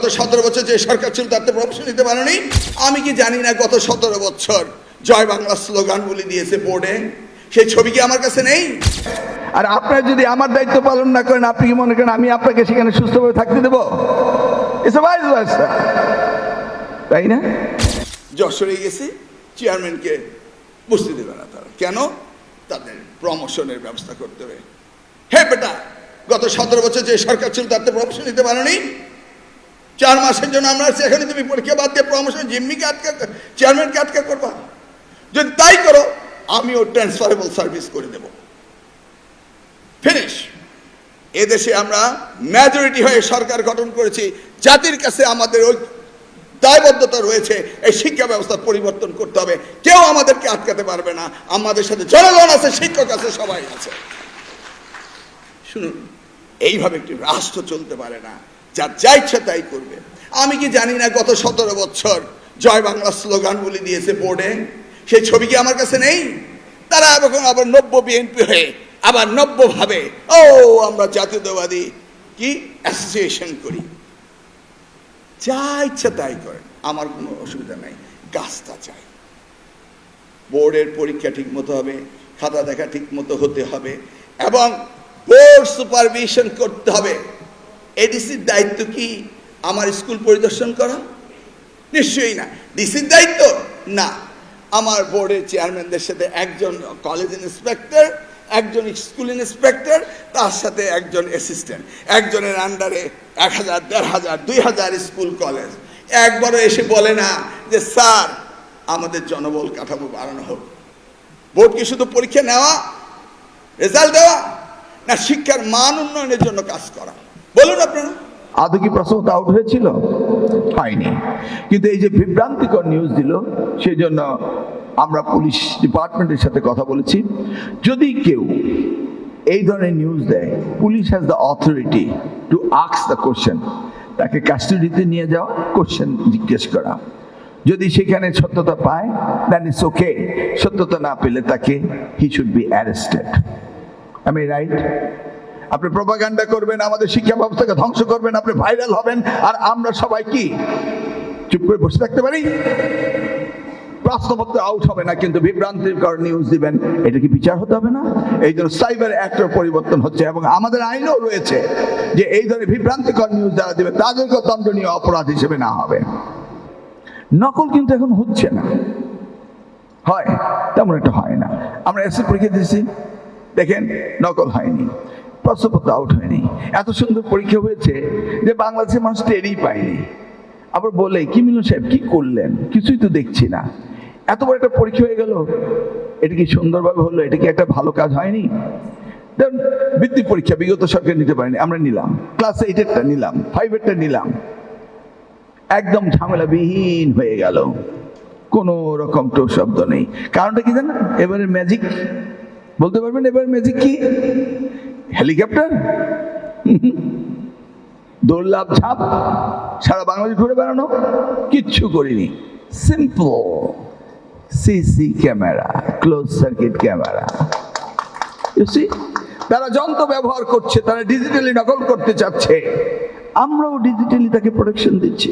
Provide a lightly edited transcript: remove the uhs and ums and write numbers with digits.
গত 17 বছর যে সরকার ছিল তাতে প্রমোশন নিতে পারেনি। আমি কি জানি না গত 17 বছর জয় বাংলা স্লোগান বলে দিয়েছে বোর্ডে, সেই ছবি কি আমার কাছে নেই? আর আপনারা যদি আমার দায়িত্ব পালন না করেন, আপনি কি মনে করেন আমি আপনাকে সেখানে সুস্থভাবে থাকতে দেবো? তাই না? যশোরে গেছি, চেয়ারম্যানকে বসতে দেবে না তারা। কেন? তাদের প্রমোশনের ব্যবস্থা করতে হবে। হে বেটা, গত 17 বছর যে সরকার ছিল তাতে প্রমোশন নিতে পারেনি। 4 মাসের জন্য আমরা সেখানে তুমি পরীক্ষা বাদ দিয়ে প্রমোশন জিম্মিকে আটকা, চেয়ারম্যানকে আটকা করবা। যদি তাই করো, আমিও ট্রান্সফারেবল সার্ভিস করে দেব। ফিনিশ। এদেশে আমরা মেজরিটি হয়ে সরকার গঠন করেছি, জাতির কাছে আমাদের ওই দায়বদ্ধতা রয়েছে এই শিক্ষা ব্যবস্থা পরিবর্তন করতে হবে। কেউ আমাদেরকে আটকাতে পারবে না। আমাদের সাথে জনগণ আছে, শিক্ষক আছে, সবাই আছে। শুনুন, এইভাবে একটি রাষ্ট্র চলতে পারে না, যার যা ইচ্ছা তাই করবে। আমি কি জানি না গত 17 বছর জয় বাংলা স্লোগান বলে দিয়েছে বোর্ডে, সেই ছবি কি আমার কাছে নেই? তারা এখন আবার নব্য বিএনপি হয়ে আবার নব্য ভাবে ও আমরা জাতীয়তাবাদী কি অ্যাসোসিয়েশন করি। যা ইচ্ছা তাই করেন, আমার কোনো অসুবিধা নাই। গাছটা চাই। বোর্ডের পরীক্ষা ঠিক মতো হবে, খাতা দেখা ঠিক মতো হতে হবে এবং বোর্ড সুপারভিশন করতে হবে। এডিসির দায়িত্ব কি আমার স্কুল পরিদর্শন করা? নিশ্চয়ই না। ডিসির দায়িত্ব না। আমার বোর্ডের চেয়ারম্যানদের সাথে একজন কলেজ ইন্সপেক্টর, একজন স্কুল ইন্সপেক্টর, তার সাথে একজন অ্যাসিস্ট্যান্ট, একজনের আন্ডারে 1000, 1500, 2000 স্কুল কলেজ। একবারও এসে বলে না যে স্যার আমাদের জনবল কাঠামো বাড়ানো হোক। বোর্ড কি শুধু পরীক্ষা নেওয়া, রেজাল্ট দেওয়া, না শিক্ষার মান উন্নয়নের জন্য কাজ করা? বলুন আপনারা। আদৌ কি প্রশ্নটা আউট হয়েছিল? হয়নি। কিন্তু এই যে বিভ্রান্তিকর নিউজ দিল, সেই জন্য আমরা পুলিশ ডিপার্টমেন্টের সাথে কথা বলেছি। যদি কেউ এই ধরনের নিউজ দেয়, police has the authority to ask the question. তাকে কাস্টডিতে নিয়ে যাওয়া, কোশ্চেন জিজ্ঞেস করা। যদি সেখানে সত্যতা পায়, দ্যান ইটস ওকে। সত্যতা না পেলে তাকে হি শুড বি অ্যারেস্টেড। আমি রাইট? আপনি প্রপাগান্ডা করবেন, আমাদের শিক্ষা ব্যবস্থাকে ধ্বংস করবেন, আপনি ভাইরাল হবেন, আর আমরা সবাই কি চুপ করে বসে থাকতে পারি? প্রশ্নপত্র আউট হবে না, কিন্তু বিভ্রান্তিকর নিউজ দিবেন, এটা কি বিচার হতে হবে না? এই জন্য সাইবার অ্যাক্টের পরিবর্তন হচ্ছে এবং আমাদের আইনও রয়েছে যে এই ধরনের বিভ্রান্তিকর নিউজ যারা দিবে তাদেরকে দণ্ডনীয় অপরাধ হিসেবে না হবে। নকল কিন্তু এখন হচ্ছে না, হয় তেমন একটা হয় না। আমরা এসে পরীক্ষা দিয়েছি, দেখেন নকল হয়নি, প্রশ্নপত্র আউট হয়নি। এত সুন্দর পরীক্ষা হয়েছে যে বাংলাদেশের মানুষ টেরই পায়নি। আবার বলে কি মিলন সাহেব কি করলেন, কিছুই তো দেখছি না। এত বড় একটা পরীক্ষা হয়ে গেল, এটা কি সুন্দরভাবে হলো? এটা কি একটা ভালো কাজ হয়নি? ধরুন বৃত্তি পরীক্ষা বিগত সরকার নিতে পারেনি, আমরা নিলাম। ক্লাস 8-এরটা নিলাম, 5-এরটা নিলাম, একদম ঝামেলাবিহীন হয়ে গেল, কোনো রকম টো শব্দ নেই। কারণটা কি জানেন? এবারে ম্যাজিক বলতে পারবেন? এবার ম্যাজিক কি? হেলিকপ্টার, দৌড়লাভ, ঝাঁপ, সারা বাংলাদেশ ঘুরে বেড়ানো, কিচ্ছু করিনি। Simple CC camera, close circuit camera. তারা যন্ত্র ব্যবহার করছে, তারা ডিজিটালি নকল করতে চাচ্ছে, আমরাও ডিজিটালি তাকে প্রোটেকশন দিচ্ছি।